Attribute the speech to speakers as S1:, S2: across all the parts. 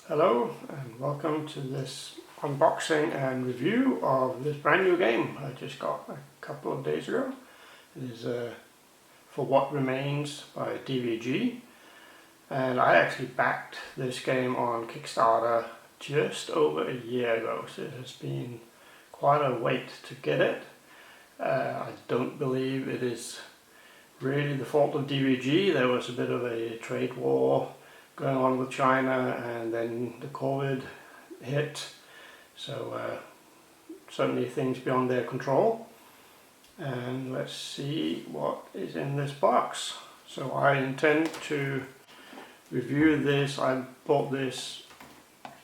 S1: Hello and welcome to this unboxing and review of this brand new game I just got a couple of days ago. It is For What Remains by DVG, and I actually backed this game on Kickstarter just over a year ago, so it has been quite a wait to get it. I don't believe it is really the fault of DVG. There was a bit of a trade war going on with China, and then the COVID hit, so certainly things beyond their control. And let's see what is in this box. So I intend to review this. I bought this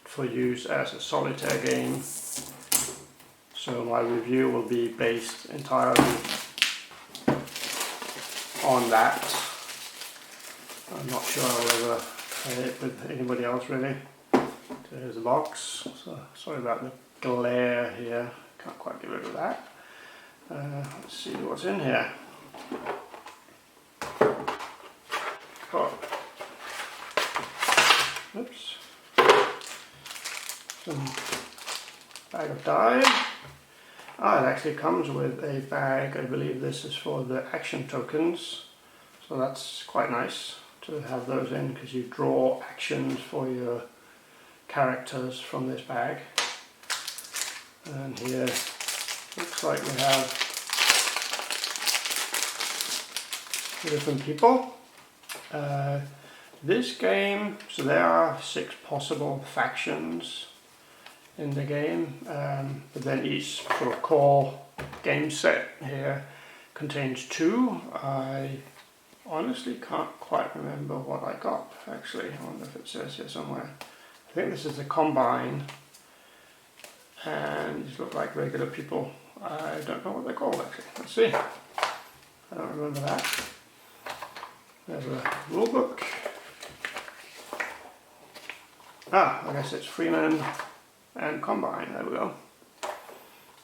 S1: for use as a solitaire game, so my review will be based entirely on that. I'm not sure I'll ever play it with anybody else really. So here's the box. So sorry about the glare here, can't quite get rid of that. Let's see what's in here. Got, oops, some bag of dye. It actually comes with a bag. I believe this is for the action tokens, so that's quite nice to have those in, because you draw actions for your characters from this bag. And here looks like we have different people. This game, so there are 6 possible factions in the game, but then each sort of core game set here contains 2. I honestly can't quite remember what I got actually. I wonder if it says here somewhere. I think this is a combine, and these look like regular people. I don't know what they're called actually. Let's see. I don't remember that. There's a rule book. I guess it's Freeman and Combine. There we go.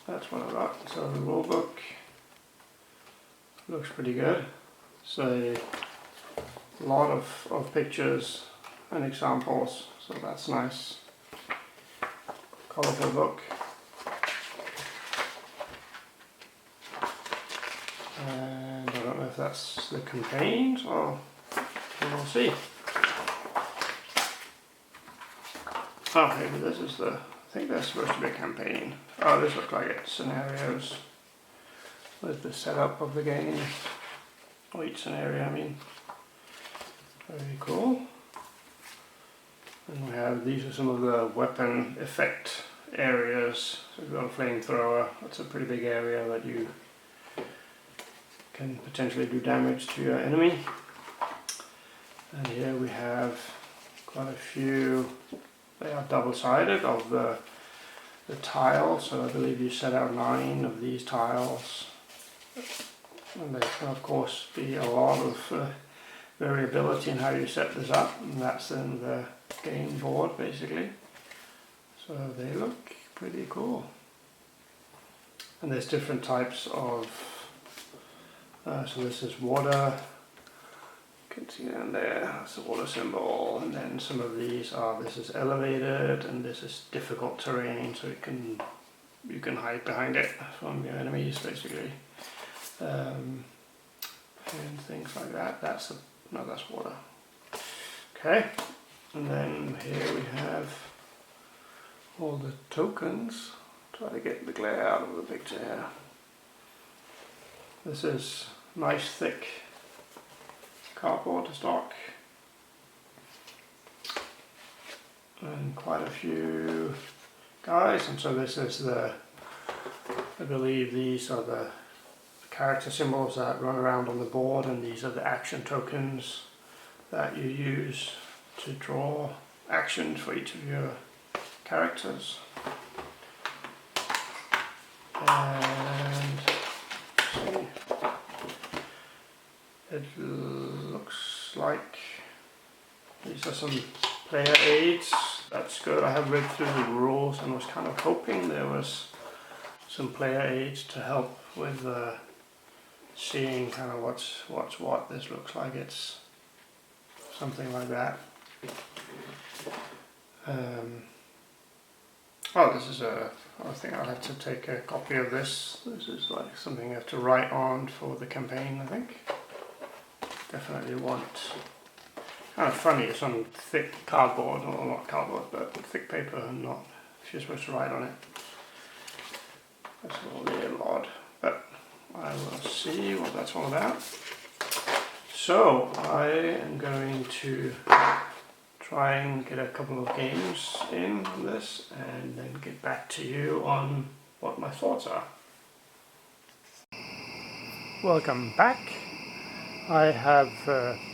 S1: That's what I got. So the rule book looks pretty good. So a lot of pictures and examples, so that's nice. Colourful book. And I don't know if that's the campaigns, or we'll see. Maybe this is the, I think that's supposed to be a campaign. This looks like it's scenarios with the setup of the game. Or each scenario, I mean. Very cool. And we have, these are some of the weapon effect areas. So we've got a flamethrower. That's a pretty big area that you can potentially do damage to your enemy. And here we have quite a few. They are double-sided of the tiles. So I believe you set out 9 of these tiles. And there can of course be a lot of variability in how you set this up, and that's in the game board basically. So they look pretty cool. And there's different types of, so this is water, you can see down there, that's the water symbol, and then some of these are, this is elevated and this is difficult terrain, so you can hide behind it from your enemies basically. And things like that. That's water. Okay, and then here we have all the tokens. Try to get the glare out of the picture here. This is nice thick cardboard stock, and quite a few guys. And so this is the, I believe these are the character symbols that run around on the board, and these are the action tokens that you use to draw actions for each of your characters. And see, it looks like these are some player aids. That's good. I have read through the rules and was kind of hoping there was some player aids to help with seeing kind of what's what. This looks like it's something like that. Oh, this is I think I'll have to take a copy of this. This is like something I have to write on for the campaign, I think. Definitely want. Kind of funny, it's on thick cardboard, or not cardboard, but thick paper, and not, if you're supposed to write on it. That's a little odd, but I will see what that's all about. So, I am going to try and get a couple of games in on this, and then get back to you on what my thoughts are. Welcome back. I have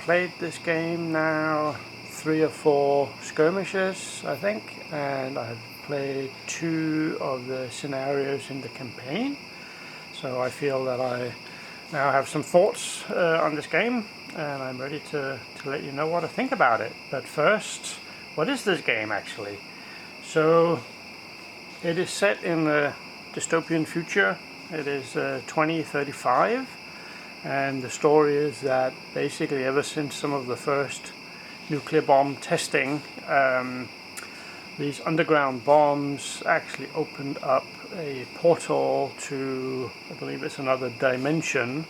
S1: played this game now 3 or 4 skirmishes, I think, and I've played 2 of the scenarios in the campaign. So I feel that I now have some thoughts on this game, and I'm ready to let you know what I think about it. But first, what is this game actually? So it is set in the dystopian future. It is 2035, and the story is that basically ever since some of the first nuclear bomb testing, these underground bombs actually opened up a portal to, I believe it's another dimension.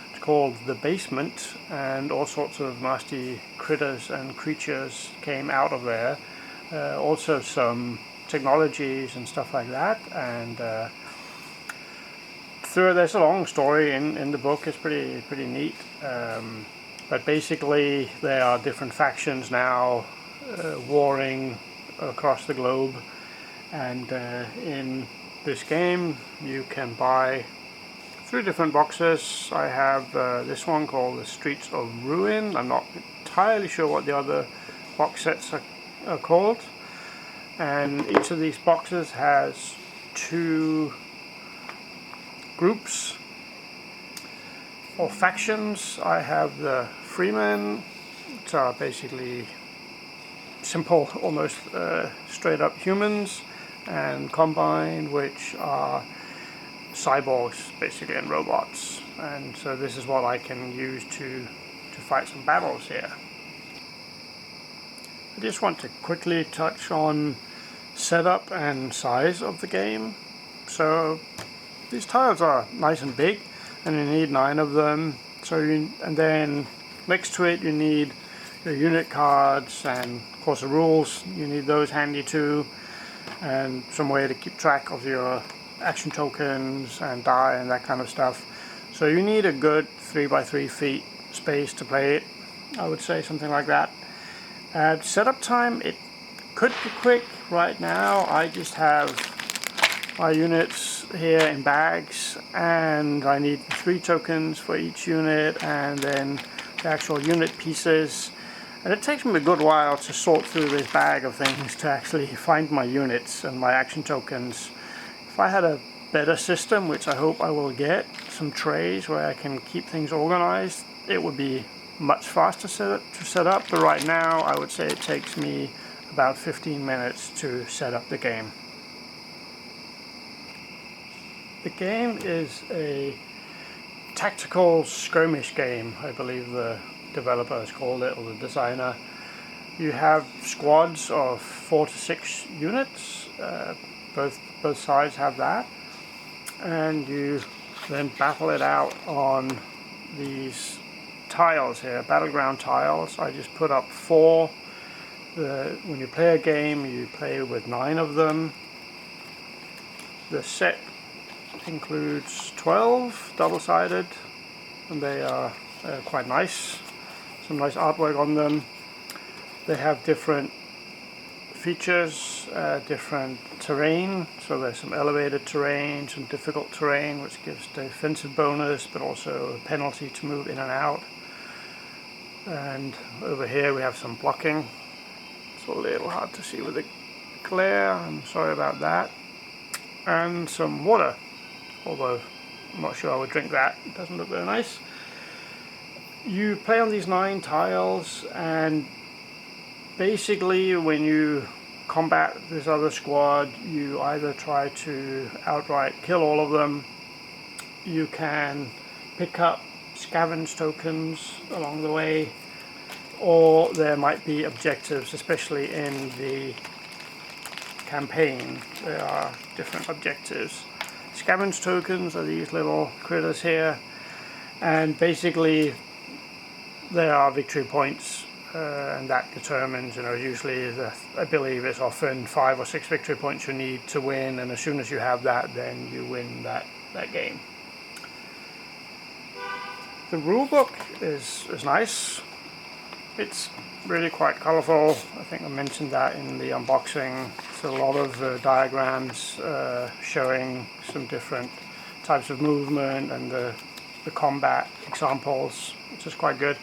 S1: It's called the basement, and all sorts of nasty critters and creatures came out of there. Also some technologies and stuff like that, and there's a long story in the book. It's pretty neat, but basically there are different factions now warring across the globe, and in this game you can buy 3 different boxes. I have this one called the Streets of Ruin. I'm not entirely sure what the other box sets are called, and each of these boxes has 2 groups or factions. I have the Freemen, which are basically simple, almost straight up humans, and Combine, which are cyborgs basically, and robots. And so this is what I can use to fight some battles here. I just want to quickly touch on setup and size of the game. So these tiles are nice and big, and you need 9 of them. And then next to it you need your unit cards, and of course the rules, you need those handy too, and some way to keep track of your action tokens and die and that kind of stuff. So you need a good 3 by 3 feet space to play it, I would say, something like that. At setup time, it could be quick. Right now I just have my units here in bags, and I need 3 tokens for each unit, and then the actual unit pieces. And it takes me a good while to sort through this bag of things to actually find my units and my action tokens. If I had a better system, which I hope I will get, some trays where I can keep things organized, it would be much faster to set up. But right now I would say it takes me about 15 minutes to set up the game. The game is a tactical skirmish game, I believe the developer has called it, or the designer. You have squads of 4 to 6 units. Both sides have that, and you then battle it out on these tiles here, battleground tiles. I just put up 4. When you play a game, you play with 9 of them. The set includes 12 double-sided, and they are quite nice. Some nice artwork on them. They have different features, different terrain. So there's some elevated terrain, some difficult terrain, which gives defensive bonus, but also a penalty to move in and out. And over here we have some blocking. It's a little hard to see with the glare, I'm sorry about that. And some water, although I'm not sure I would drink that, it doesn't look very nice. You play on these 9 tiles, and basically when you combat this other squad, you either try to outright kill all of them, you can pick up scavenge tokens along the way, or there might be objectives, especially in the campaign there are different objectives. Scavenge tokens are these little critters here, and basically there are victory points, and that determines, usually I believe it's often 5 or 6 victory points you need to win, and as soon as you have that, then you win that game. The rulebook is nice. It's really quite colorful. I think I mentioned that in the unboxing. It's a lot of diagrams showing some different types of movement and the combat examples, which is quite good.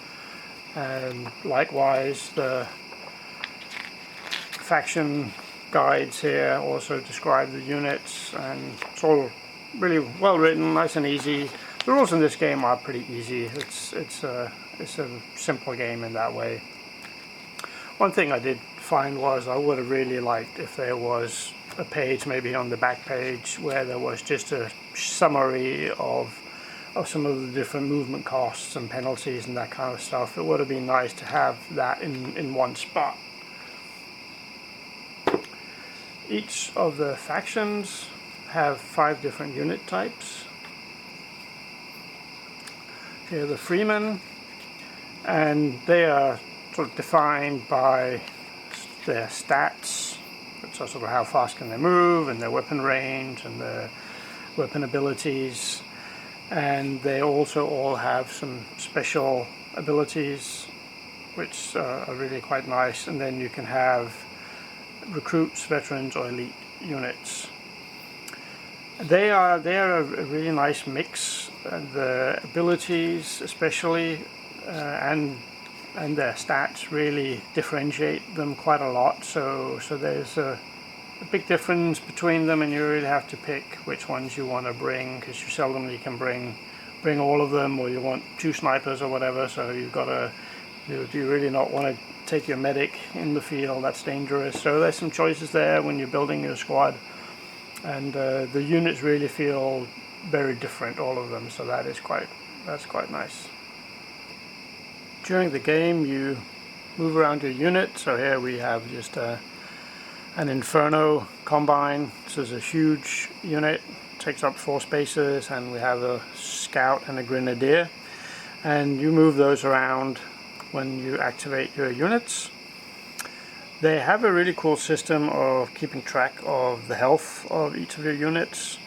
S1: And likewise, the faction guides here also describe the units, and it's all really well written, nice and easy. The rules in this game are pretty easy. It's a simple game in that way. One thing I did find was I would have really liked if there was a page, maybe on the back page, where there was just a summary of some of the different movement costs and penalties and that kind of stuff. It would have been nice to have that in one spot. Each of the factions have 5 different unit types. Here are the Freemen, and they are sort of defined by their stats, which are sort of how fast can they move, and their weapon range, and their weapon abilities. And they also all have some special abilities which are really quite nice. And then you can have recruits, veterans, or elite units. They are a really nice mix. The abilities especially and their stats really differentiate them quite a lot. So there's a big difference between them, and you really have to pick which ones you want to bring, because you seldomly can bring all of them, or you want 2 snipers or whatever. So you've got to, do you really not want to take your medic in the field? That's dangerous. So there's some choices there when you're building your squad, and the units really feel very different, all of them. So that's quite nice. During the game, you move around your unit. So here we have just an Inferno Combine. This is a huge unit, takes up 4 spaces, and we have a Scout and a Grenadier, and you move those around when you activate your units. They have a really cool system of keeping track of the health of each of your units.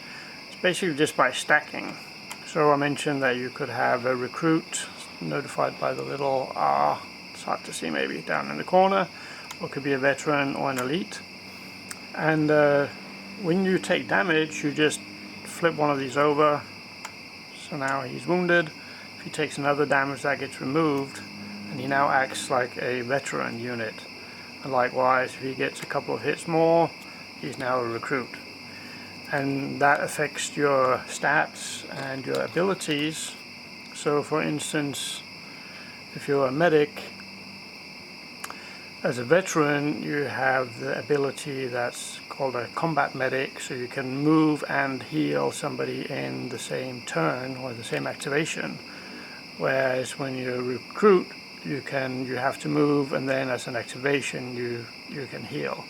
S1: It's basically just by stacking. So I mentioned that you could have a recruit notified by the little R, it's hard to see maybe down in the corner, or it could be a veteran or an elite. And when you take damage, you just flip one of these over. So now he's wounded. If he takes another damage, that gets removed, and he now acts like a veteran unit. And likewise, if he gets a couple of hits more, he's now a recruit. And that affects your stats and your abilities. So for instance, if you're a medic, as a veteran, you have the ability that's called a combat medic, so you can move and heal somebody in the same turn or the same activation. Whereas when you recruit, you have to move, and then as an activation you can heal.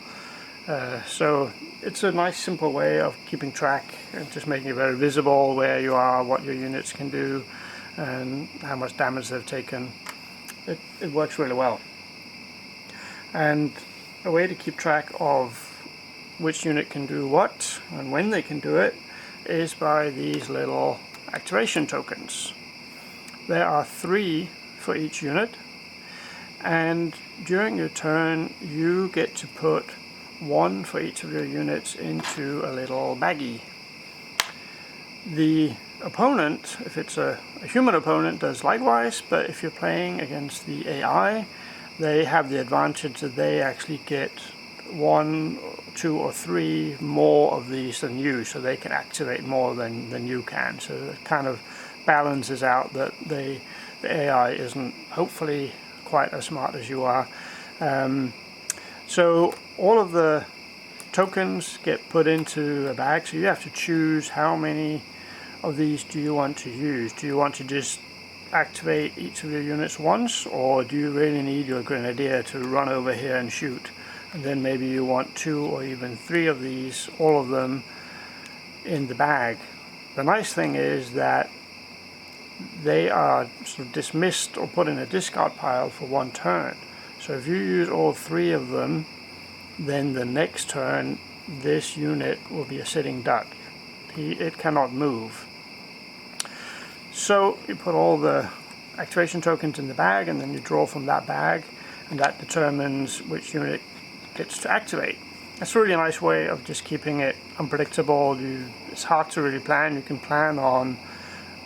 S1: So it's a nice simple way of keeping track and just making it very visible where you are, what your units can do, and how much damage they've taken. It works really well. And a way to keep track of which unit can do what and when they can do it is by these little activation tokens. There are 3 for each unit, and during your turn you get to put 1 for each of your units into a little baggie. The opponent, if it's a human opponent, does likewise, but if you're playing against the AI, they have the advantage that they actually get 1, 2 or 3 more of these than you, so they can activate more than you can. So it kind of balances out that the AI isn't hopefully quite as smart as you are. So all of the tokens get put into a bag, so you have to choose how many of these do you want to use. Do you want to just activate each of your units once, or do you really need your Grenadier to run over here and shoot? and then maybe you want 2 or even 3 of these, all of them in the bag. The nice thing is that they are sort of dismissed or put in a discard pile for 1 turn. So if you use all 3 of them, then the next turn this unit will be a sitting duck. It cannot move. So you put all the activation tokens in the bag, and then you draw from that bag, and that determines which unit gets to activate. That's a really nice way of just keeping it unpredictable. It's hard to really plan. You can plan on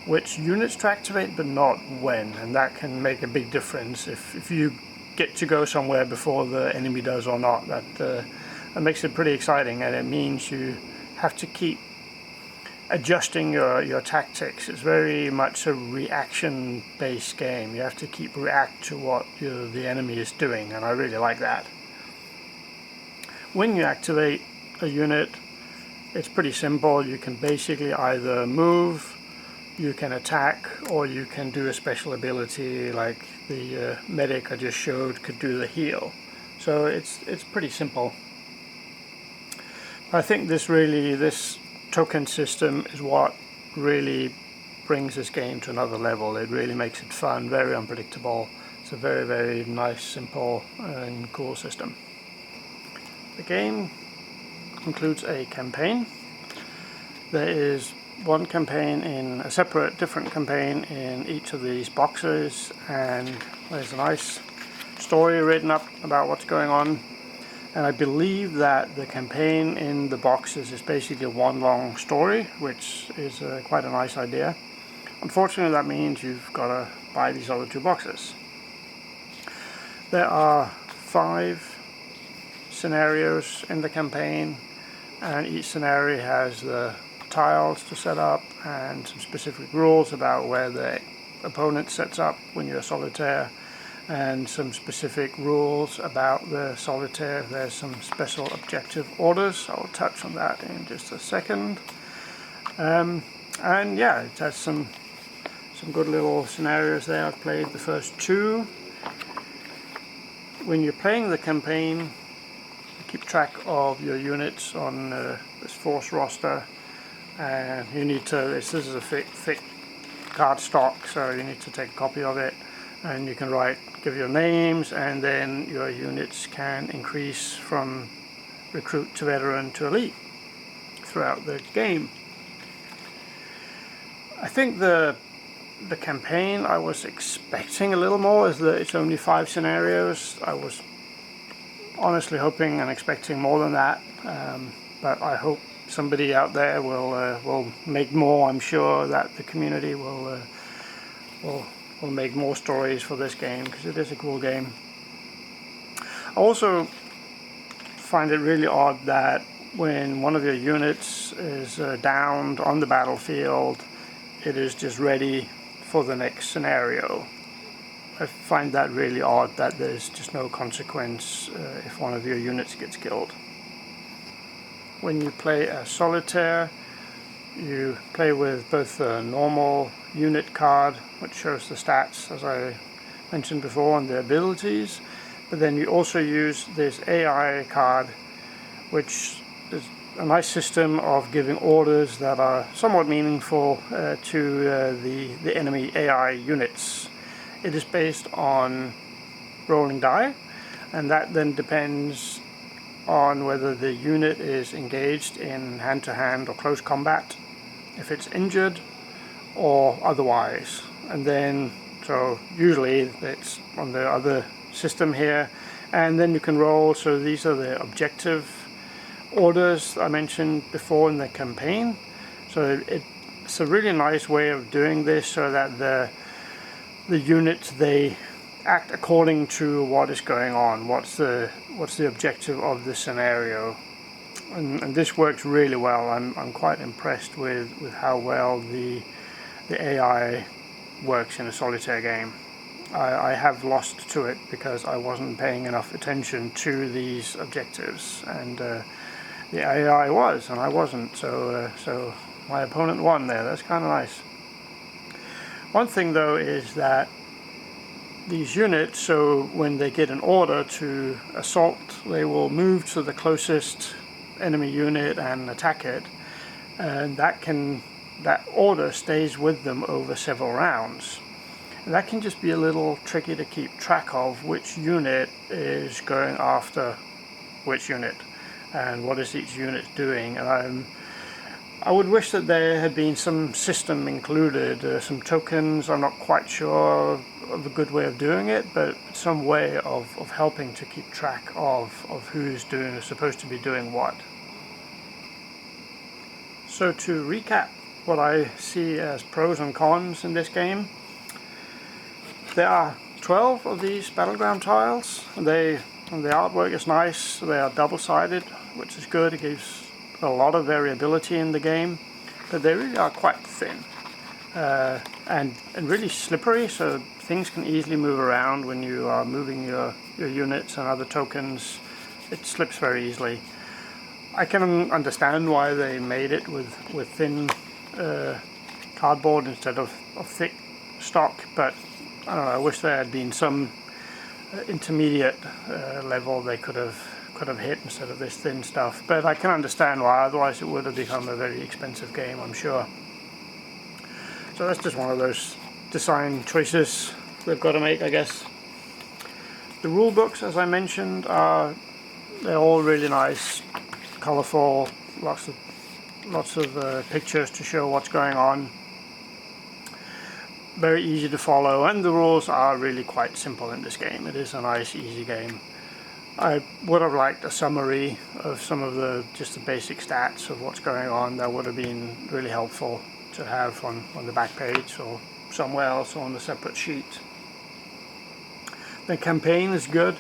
S1: which units to activate, but not when, and that can make a big difference if you get to go somewhere before the enemy does or not. That makes it pretty exciting, and it means you have to keep adjusting your tactics. It's very much a reaction-based game. You have to keep react to what the enemy is doing, and I really like that. When you activate a unit, it's pretty simple. You can basically either move, you can attack, or you can do a special ability like the medic I just showed could do the heal. So it's pretty simple. I think this token system is what really brings this game to another level. It really makes it fun, very unpredictable. It's a very, very nice, simple and cool system. The game includes a campaign. There is one campaign in a separate, different campaign in each of these boxes, and there's a nice story written up about what's going on. And I believe that the campaign in the boxes is basically one long story, which is quite a nice idea. Unfortunately, that means you've got to buy these other 2 boxes. There are 5 scenarios in the campaign, and each scenario has the tiles to set up and some specific rules about where the opponent sets up when you're Solitaire, and some specific rules about the Solitaire. There's some special objective orders. I'll touch on that in just a second. And yeah, it has some good little scenarios there. I've played the first 2. When you're playing the campaign, keep track of your units on this force roster, and you need to, this is a thick card stock, so you need to take a copy of it, and you can give your names, and then your units can increase from recruit to veteran to elite throughout the game. I think the campaign, I was expecting a little more, is that it's only 5 scenarios. I was honestly hoping and expecting more than that, but I hope somebody out there will make more. I'm sure that the community will make more stories for this game, because it is a cool game. I also find it really odd that when one of your units is downed on the battlefield, it is just ready for the next scenario. I find that really odd, that there's just no consequence if one of your units gets killed. When you play a Solitaire, you play with both the normal unit card, which shows the stats, as I mentioned before, and the abilities, but then you also use this AI card, which is a nice system of giving orders that are somewhat meaningful to the enemy AI units. It is based on rolling die, and that then depends on whether the unit is engaged in hand-to-hand or close combat, if it's injured or otherwise. And then, so usually it's on the other system here, and then you can roll. So these are the objective orders I mentioned before in the campaign. So it's a really nice way of doing this, so that the units, they act according to what is going on, what's the objective of the scenario, and this works really well. I'm quite impressed with how well the AI works in a Solitaire game. I have lost to it because I wasn't paying enough attention to these objectives, and the AI was, and I wasn't, so my opponent won there. That's kind of nice. One thing though is that these units, so when they get an order to assault, they will move to the closest enemy unit and attack it, and that order stays with them over several rounds. And that can just be a little tricky to keep track of which unit is going after which unit and what is each unit doing. And I would wish that there had been some system included, some tokens. I'm not quite sure of a good way of doing it, but some way of helping to keep track of who's supposed to be doing what. So to recap what I see as pros and cons in this game, there are 12 of these battleground tiles. The artwork is nice. They are double-sided, which is good. It gives a lot of variability in the game, but they really are quite thin and really slippery, so things can easily move around when you are moving your units and other tokens. It slips very easily. I can understand why they made it with thin cardboard instead of thick stock, but I don't know, I wish there had been some intermediate level they could have hit instead of this thin stuff. But I can understand why, otherwise it would have become a very expensive game, I'm sure. So that's just one of those design choices they've got to make, I guess. The rule books, as I mentioned, they're all really nice, colorful, lots of pictures to show what's going on. Very easy to follow, and the rules are really quite simple in this game. It is a nice, easy game. I would have liked a summary of some of just the basic stats of what's going on. That would have been really helpful to have on the back page or somewhere else on a separate sheet. The campaign is good,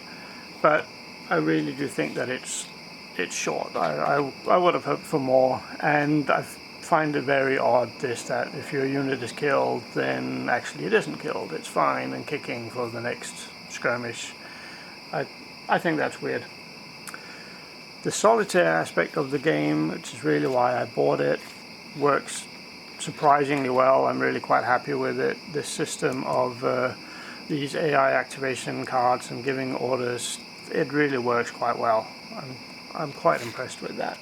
S1: but I really do think that it's short. I would have hoped for more, and I find it very odd that if your unit is killed, then actually it isn't killed. It's fine and kicking for the next skirmish. I think that's weird. The solitaire aspect of the game, which is really why I bought it, works surprisingly well. I'm really quite happy with it. This system of these AI activation cards and giving orders, it really works quite well. I'm quite impressed with that.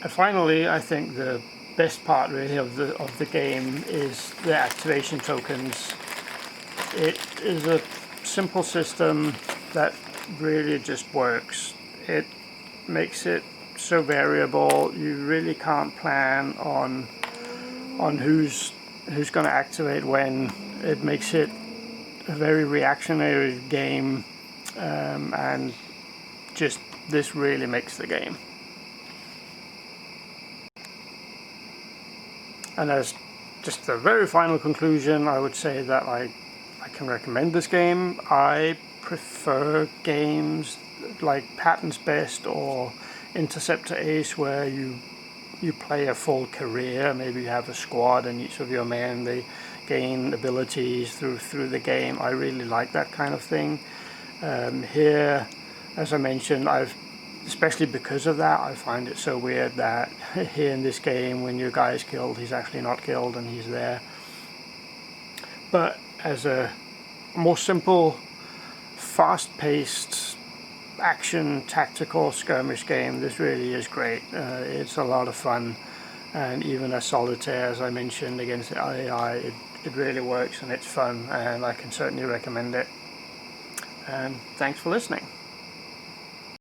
S1: And finally, I think the best part really of the game is the activation tokens. It is a simple system that really just works. It makes it so variable. You really can't plan on who's going to activate when. It makes it a very reactionary game, and just this really makes the game. And as just the very final conclusion, I would say that I can recommend this game. I prefer games like Patton's Best or Interceptor Ace, where you play a full career. Maybe you have a squad and each of your men, they gain abilities through the game. I really like that kind of thing. Here, as I mentioned, especially because of that, I find it so weird that here in this game, when your guy is killed, he's actually not killed and he's there. But as a more simple, fast-paced, action, tactical skirmish game, this really is great. It's a lot of fun, and even as solitaire, as I mentioned, against the AI, it really works and it's fun, and I can certainly recommend it. And thanks for listening.